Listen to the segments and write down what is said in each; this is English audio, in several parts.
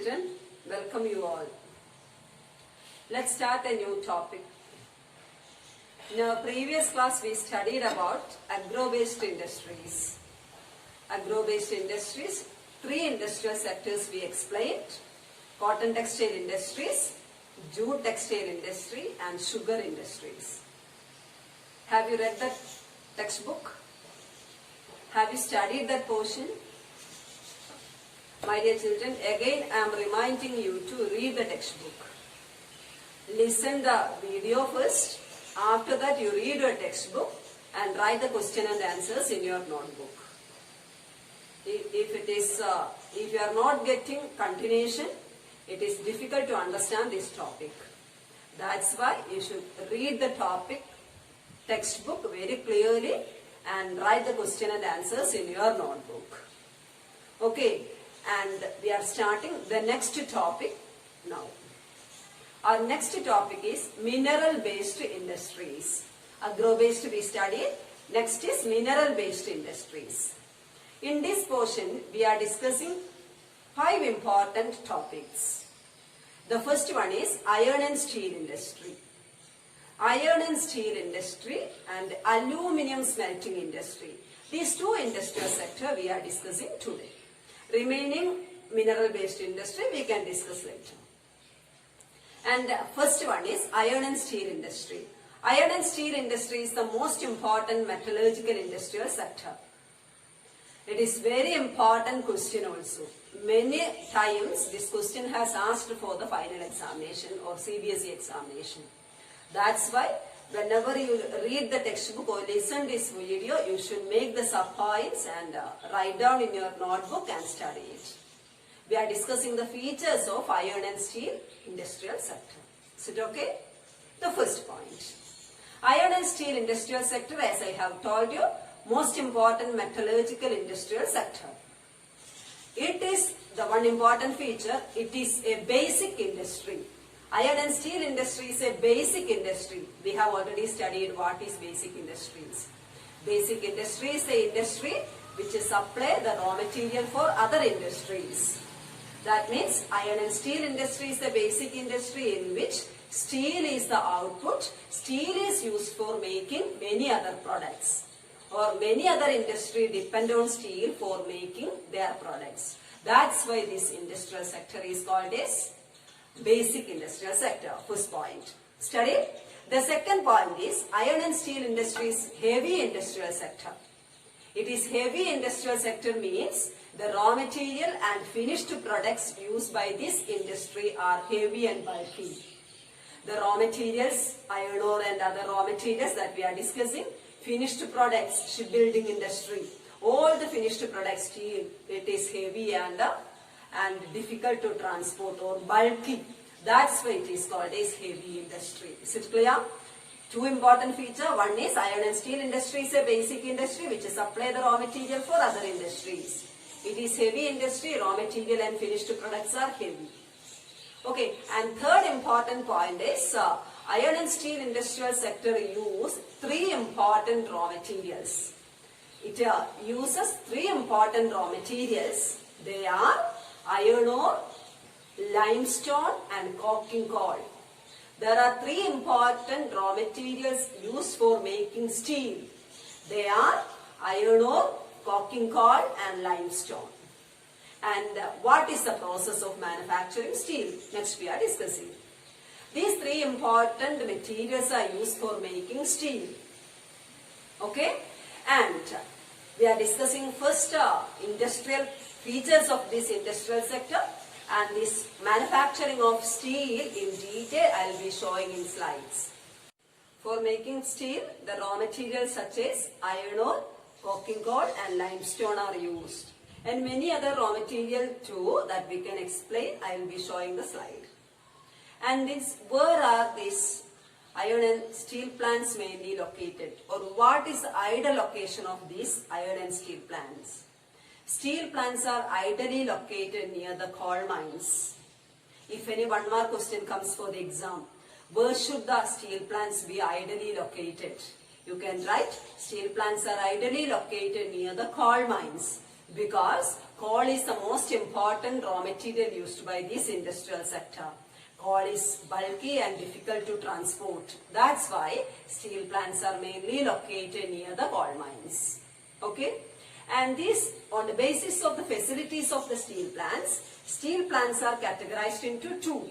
children, welcome you all. Let's start a new topic. In our previous class we studied about agro-based industries. Agro-based industries, three industrial sectors we explained: cotton textile industries, jute textile industry and sugar industries. Have you read that textbook? Have you studied that portion? My dear children, again I am reminding you to read the textbook. Listen the video first. After that you read your textbook and write the question and answers in your notebook. If you are not getting continuation, it is difficult to understand this topic. That's why you should read the topic textbook very clearly and write the question and answers in your notebook. Okay, and we are starting the next topic now. Our next topic is mineral-based industries. Agro-based we studied. Next is mineral-based industries. In this portion, we are discussing 5 important topics. The first one is iron and steel industry. Iron and steel industry and aluminium smelting industry. These two industrial sectors we are discussing today. Remaining mineral-based industry we can discuss later. And first one is iron and steel industry. Iron and steel industry is the most important metallurgical industrial sector. It is very important question also. Many times this question has asked for the final examination or CBSE examination. That's why whenever you read the textbook or listen this video, you should make the sub-points and write down in your notebook and study it. We are discussing the features of iron and steel industrial sector. Is it okay? The first point. Iron and steel industrial sector, as I have told you, most important metallurgical industrial sector. It is the one important feature, it is a basic industry. Iron and steel industry is a basic industry. We have already studied what is basic industries. Basic industry is the industry which supply the raw material for other industries. That means iron and steel industry is the basic industry in which steel is the output. Steel is used for making many other products, or many other industry depend on steel for making their products. That's why this industrial sector is called as basic industrial sector. First point. Study. The second point is iron and steel industry is heavy industrial sector. It is heavy industrial sector means the raw material and finished products used by this industry are heavy and bulky. The raw materials, iron ore and other raw materials that we are discussing, finished products, shipbuilding industry, all the finished products, steel, it is heavy and difficult to transport or bulky. That's why it is called as heavy industry. Is it clear? Two important features. One is iron and steel industry is a basic industry which supply the raw material for other industries. It is heavy industry, raw material and finished products are heavy. Okay, and third important point is iron and steel industrial sector use 3 important raw materials. It uses 3 important raw materials. They are iron ore, limestone and coking coal. There are 3 important raw materials used for making steel. They are iron ore, coking coal and limestone. And what is the process of manufacturing steel? Next we are discussing. These 3 important materials are used for making steel. Okay? And we are discussing first industrial features of this industrial sector, and this manufacturing of steel in detail I will be showing in slides. For making steel, the raw materials such as iron ore, coking coal and limestone are used. And many other raw material too that we can explain. I will be showing the slide. And where are these iron and steel plants mainly located, or what is the ideal location of these iron and steel plants? Steel plants are ideally located near the coal mines. If any one more question comes for the exam, where should the steel plants be ideally located? You can write steel plants are ideally located near the coal mines. Because coal is the most important raw material used by this industrial sector. Coal is bulky and difficult to transport. That's why steel plants are mainly located near the coal mines. Okay? And this, on the basis of the facilities of the steel plants are categorized into two.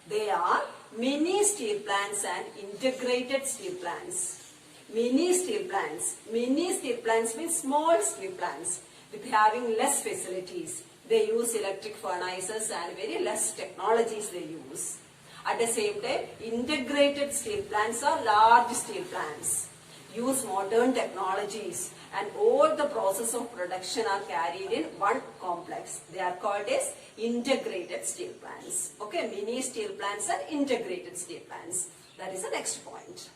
They are mini steel plants and integrated steel plants. Mini steel plants means small steel plants with having less facilities. They use electric furnaces and very less technologies they use. At the same time, integrated steel plants are large steel plants, use modern technologies, and all the process of production are carried in one complex. They are called as integrated steel plants. Okay, mini steel plants and integrated steel plants. That is the next point.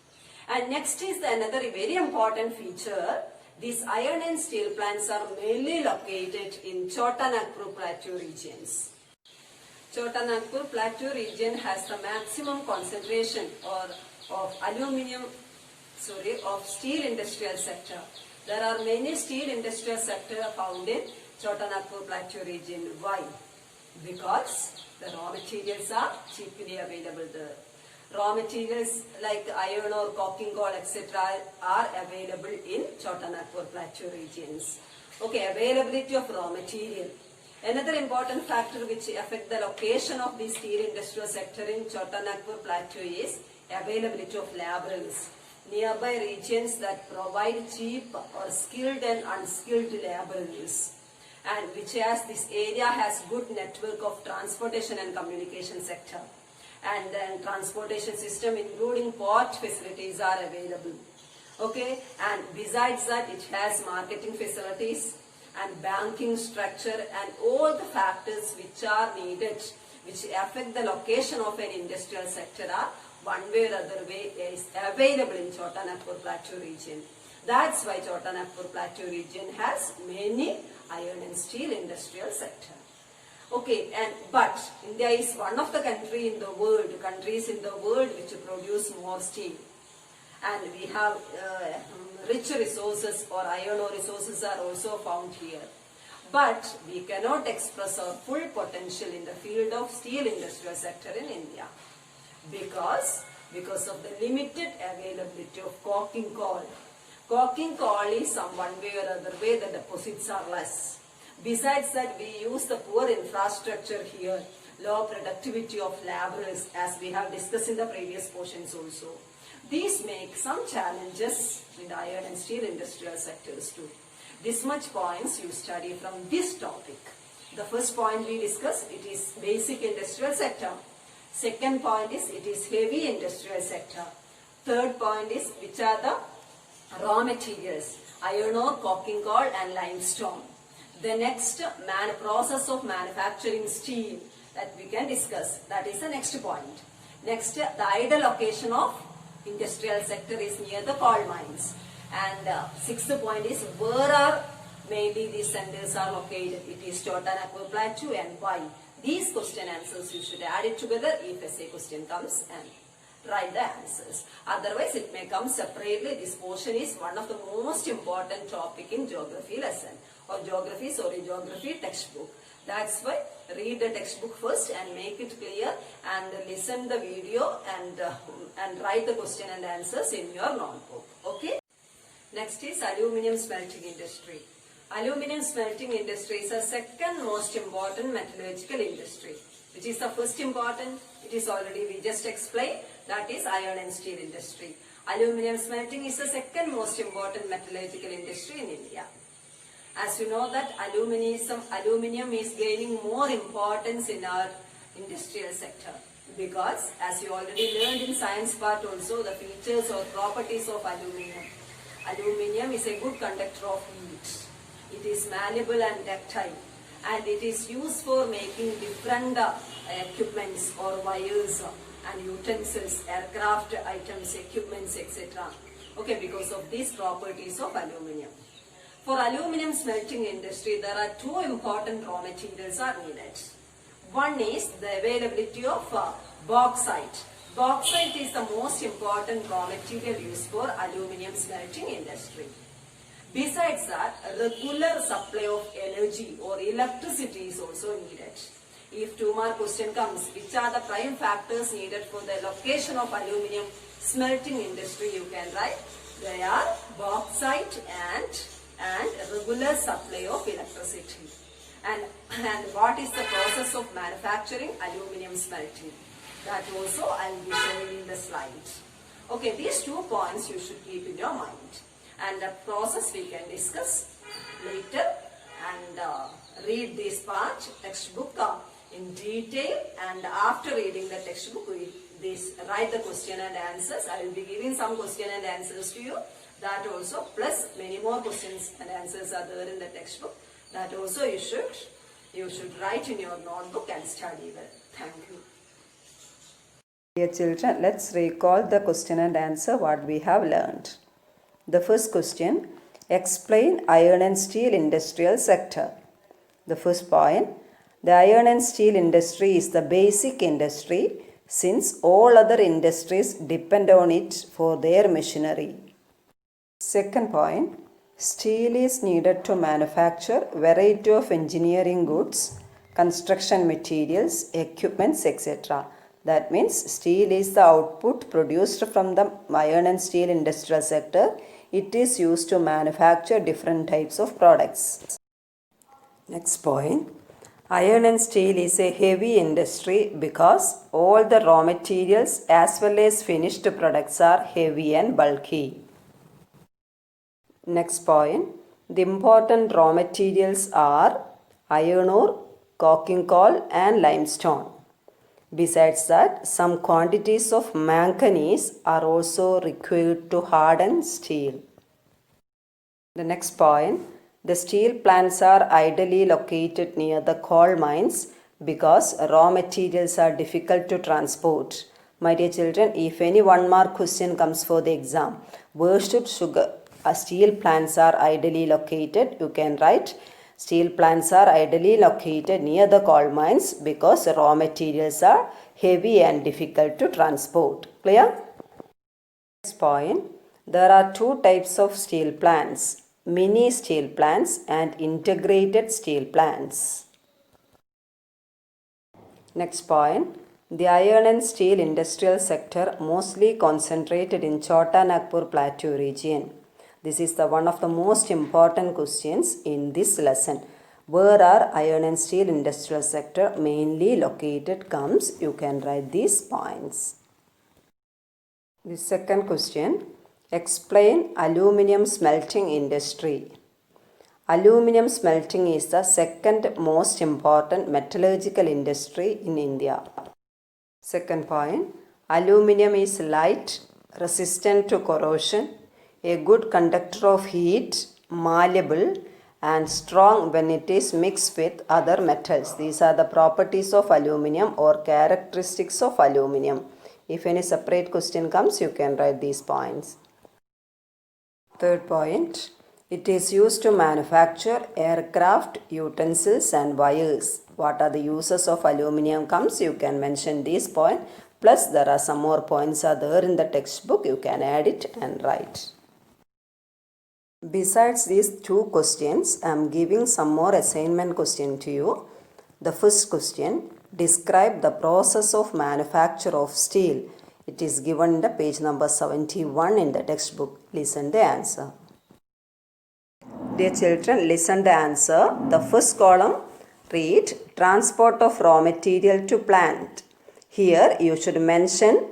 And next is another very important feature. These iron and steel plants are mainly located in Chota Nagpur Plateau regions. Chota Nagpur Plateau region has the maximum concentration of steel industrial sector. There are many steel industrial sector found in Chota Nagpur Plateau region. Why? Because the raw materials are cheaply available there. Raw materials like iron ore, coking coal, etc. are available in Chota Nagpur Plateau regions. Okay, availability of raw material. Another important factor which affects the location of the steel industrial sector in Chota Nagpur Plateau is availability of laborers. Nearby regions that provide cheap or skilled and unskilled laborers, and this area has good network of transportation and communication sector, and then transportation system including port facilities are available. Okay, and besides that it has marketing facilities and banking structure and all the factors which are needed, which affect the location of an industrial sector are one way or other way is available in Chota Nagpur Plateau region. That's why Chota Nagpur Plateau region has many iron and steel industrial sector. Okay, but India is one of the countries in the world which produce more steel. And we have rich resources or iron ore resources are also found here. But we cannot express our full potential in the field of steel industrial sector in India. Because of the limited availability of coking coal. Coking coal is some one way or other way the deposits are less. Besides that, we use the poor infrastructure here, low productivity of laborers, as we have discussed in the previous portions also. These make some challenges in the iron and steel industrial sectors too. This much points you study from this topic. The first point we discussed, it is basic industrial sector. Second point is it is heavy industrial sector. Third point is which are the raw materials, iron ore, coking coal and limestone. The next process of manufacturing steel that we can discuss, that is the next point. Next, the ideal location of industrial sector is near the coal mines. And sixth point is where are mainly these centers are located. It is Chota Nagpur Plateau and why. These question answers you should add it together if essay question comes and write the answers. Otherwise it may come separately. This portion is one of the most important topic in geography lesson or geography textbook. That's why read the textbook first and make it clear and listen the video and write the question and answers in your notebook. Okay. Next is aluminium smelting industry. Aluminium smelting industry is the second most important metallurgical industry. Which is the first important? It is already we just explained, that is iron and steel industry. Aluminium smelting is the second most important metallurgical industry in India. As you know that aluminium is gaining more importance in our industrial sector because as you already learned in science part also the features or properties of aluminium. Aluminium is a good conductor of heat. It is malleable and ductile and it is used for making different equipments or wires and utensils, aircraft items, equipments, etc. Okay, because of these properties of aluminium. For aluminium smelting industry, there are two important raw materials are needed. One is the availability of bauxite. Bauxite is the most important raw material used for aluminium smelting industry. Besides that, a regular supply of energy or electricity is also needed. If 2-mark question comes, which are the prime factors needed for the location of aluminium smelting industry, you can write. They are bauxite and regular supply of electricity. And what is the process of manufacturing aluminium smelting? That also I will be showing in the slide. Okay, these 2 points you should keep in your mind. And the process we can discuss later, and read this part, textbook in detail, and after reading the textbook, write the question and answers. I will be giving some question and answers to you. That also, plus many more questions and answers are there in the textbook. That also you should write in your notebook and study well. Thank you. Dear children, let's recall the question and answer what we have learned. The first question, explain iron and steel industrial sector. The first point, the iron and steel industry is the basic industry since all other industries depend on it for their machinery. Second point, steel is needed to manufacture variety of engineering goods, construction materials, equipments, etc. That means steel is the output produced from the iron and steel industrial sector. It is used to manufacture different types of products. Next point, iron and steel is a heavy industry because all the raw materials as well as finished products are heavy and bulky. Next point, the important raw materials are iron ore, coking coal and limestone. Besides that, some quantities of manganese are also required to harden steel. The next point, the steel plants are ideally located near the coal mines because raw materials are difficult to transport. My dear children, if any 1-mark question comes for the exam, where should steel plants are ideally located? You can write steel plants are ideally located near the coal mines because raw materials are heavy and difficult to transport. Clear? Next point, there are 2 types of steel plants, mini steel plants and integrated steel plants. Next point, the iron and steel industrial sector mostly concentrated in Chota Nagpur Plateau region. This is one of the most important questions in this lesson. Where are iron and steel industrial sector mainly located comes, you can write these points. The second question, explain aluminium smelting industry. Aluminium smelting is the second most important metallurgical industry in India. Second point, aluminium is light, resistant to corrosion, a good conductor of heat, malleable and strong when it is mixed with other metals. These are the properties of aluminium or characteristics of aluminium. If any separate question comes, you can write these points. Third point, it is used to manufacture aircraft, utensils and wires. What are the uses of aluminium comes, you can mention these points. Plus there are some more points are there in the textbook, you can add it and write. Besides these 2 questions, I am giving some more assignment question to you. The first question, describe the process of manufacture of steel. It is given in the page number 71 in the textbook. Listen the answer. Dear children, listen the answer. The first column, read transport of raw material to plant. Here you should mention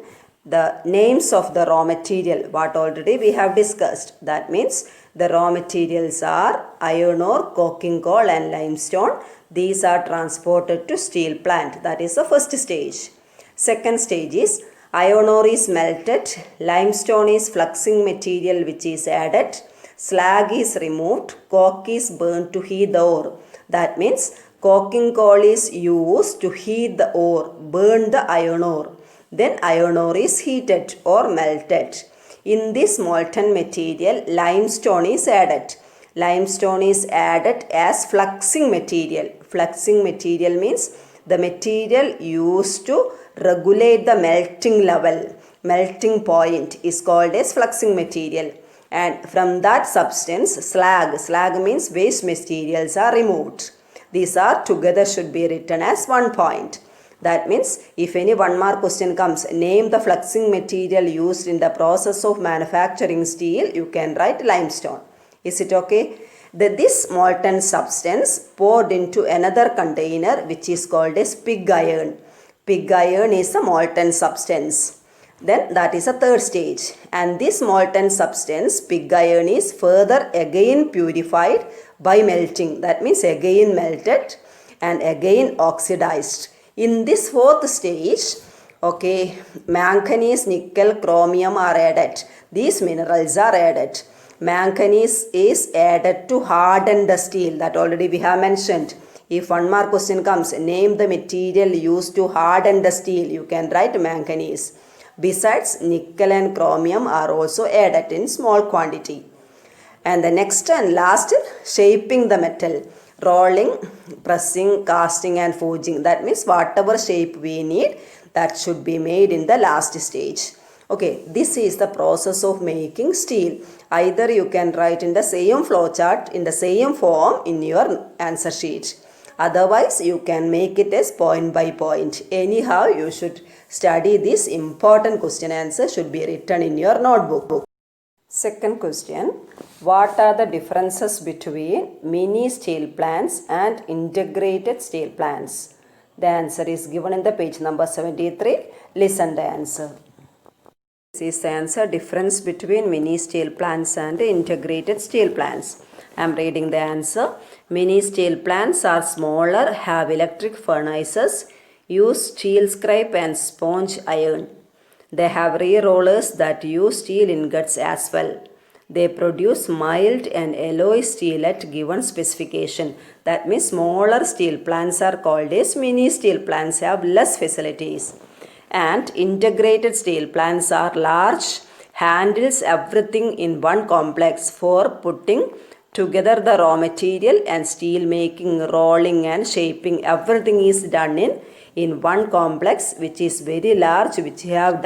the names of the raw material, what already we have discussed. That means the raw materials are iron ore, coking coal and limestone. These are transported to steel plant. That is the first stage. Second stage is iron ore is melted, limestone is fluxing material which is added, slag is removed, coke is burnt to heat the ore. That means coking coal is used to heat the ore, burn the iron ore. Then iron ore is heated or melted. In this molten material, limestone is added. Limestone is added as fluxing material. Fluxing material means the material used to regulate the melting level. Melting point is called as fluxing material. and from that substance slag means waste materials are removed. These are together should be written as 1 point. That means if any 1 mark question comes, name the fluxing material used in the process of manufacturing steel, you can write limestone. Is it okay? This molten substance poured into another container which is called as pig iron. Pig iron is a molten substance. Then that is a third stage, and this molten substance pig iron is further again purified by melting. That means again melted and again oxidized. In this fourth stage, okay, manganese, nickel, chromium are added. These minerals are added. Manganese is added to harden the steel, that already we have mentioned. If 1 mark question comes, name the material used to harden the steel, you can write manganese. Besides, nickel and chromium are also added in small quantity. And the next and last, shaping the metal. Rolling, pressing, casting and forging. That means whatever shape we need, that should be made in the last stage. Okay, this is the process of making steel. Either you can write in the same flowchart, in the same form in your answer sheet. Otherwise, you can make it as point by point. Anyhow, you should study this important question answer should be written in your notebook. Second question, what are the differences between mini steel plants and integrated steel plants? The answer is given in the page number 73. Listen the answer. This is the answer, difference between mini steel plants and integrated steel plants. I am reading the answer. Mini steel plants are smaller, have electric furnaces, use steel scrape and sponge iron. They have re-rollers that use steel ingots as well. They produce mild and alloy steel at given specification. That means smaller steel plants are called as mini steel plants, have less facilities. And integrated steel plants are large, handles everything in one complex for putting together the raw material and steel making, rolling and shaping. Everything is done in one complex which is very large, which have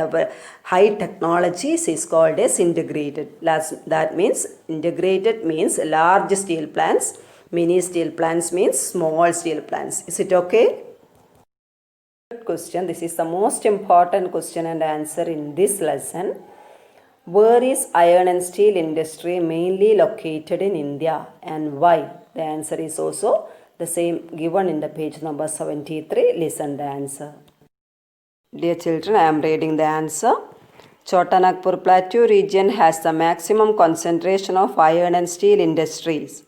high technologies, is called as integrated. That means integrated means large steel plants, mini steel plants means small steel plants. Is it okay? Third question, this is the most important question and answer in this lesson. Where is iron and steel industry mainly located in India and why? The answer is also the same given in the page number 73. Listen the answer. Dear children, I am reading the answer. Chota Nagpur Plateau region has the maximum concentration of iron and steel industries.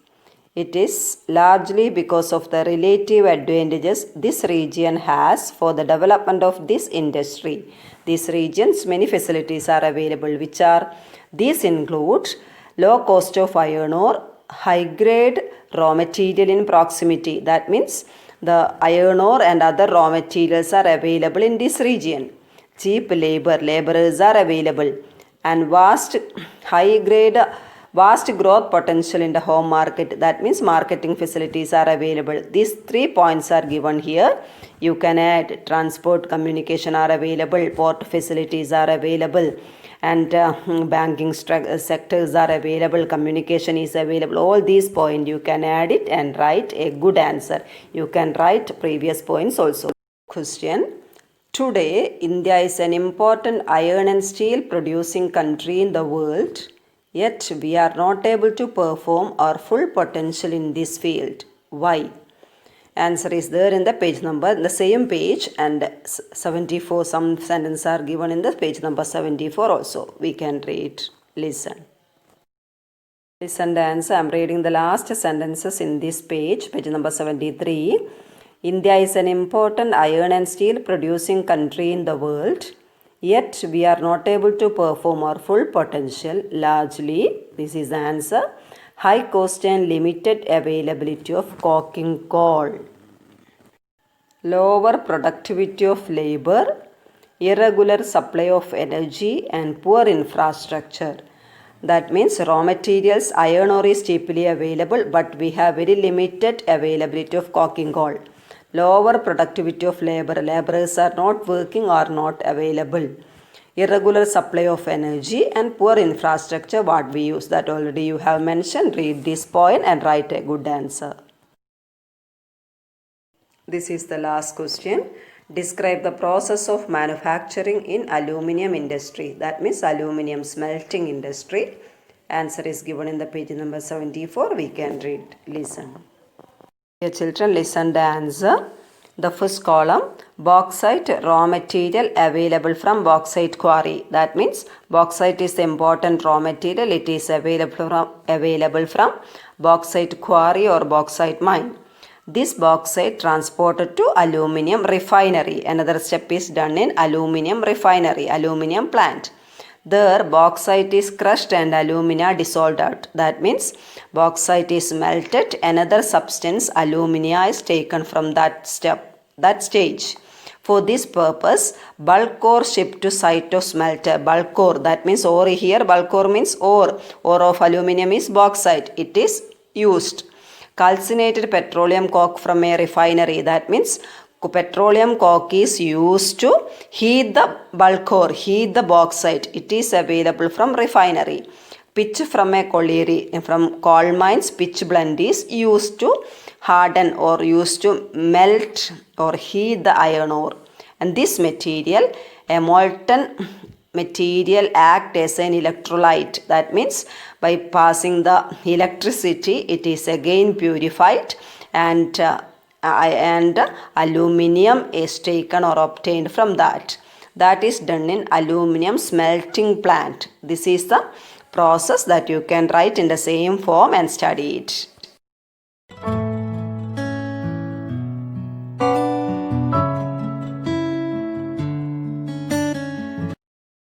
It is largely because of the relative advantages this region has for the development of this industry. These regions, many facilities are available, which are, these include low cost of iron ore, high grade raw material in proximity. That means the iron ore and other raw materials are available in this region. Cheap laborers are available, and vast growth potential in the home market. That means marketing facilities are available. These 3 points are given here. You can add transport, communication are available, port facilities are available, and banking sectors are available, communication is available. All these points you can add it and write a good answer. You can write previous points also. Question. Today, India is an important iron and steel producing country in the world. Yet we are not able to perform our full potential in this field. Why? Answer is there in the page number, the same page, and 74. Some sentences are given in the page number 74 also. We can read. Listen. Listen the answer. I am reading the last sentences in this page number 73. India is an important iron and steel producing country in the world. Yet we are not able to perform our full potential largely. This is the answer. High cost and limited availability of coking coal. Lower productivity of labor, irregular supply of energy and poor infrastructure. That means raw materials, iron ore is cheaply available, but we have very limited availability of coking coal. Lower productivity of labor, laborers are not working or not available. irregular supply of energy and poor infrastructure what we use. That already you have mentioned. Read this point and write a good answer. This is the last question. Describe the process of manufacturing in aluminium industry. That means aluminium smelting industry. Answer is given in the page number 74. We can read. Listen. Dear children, listen the answer. The first column, bauxite raw material available from bauxite quarry. That means bauxite is the important raw material. It is available from bauxite quarry or bauxite mine. This bauxite transported to aluminium refinery. Another step is done in aluminium refinery, aluminium plant. There bauxite is crushed and alumina dissolved out. That means bauxite is melted. Another substance, alumina, is taken from that stage. For this purpose, bulk ore shipped to site of smelter. Bulk ore, that means ore here. Bulk ore means ore. Ore of aluminium is bauxite. It is used. Calcinated petroleum coke from a refinery. That means petroleum coke is used to heat the bulk ore, heat the bauxite. It is available from refinery. Pitch from a colliery, from coal mines, pitch blende is used to harden or used to melt or heat the iron ore. And this material, a molten material, act as an electrolyte. That means by passing the electricity, it is again purified and aluminium is taken or obtained from that. That is done in aluminium smelting plant. This is the process that you can write in the same form and study it.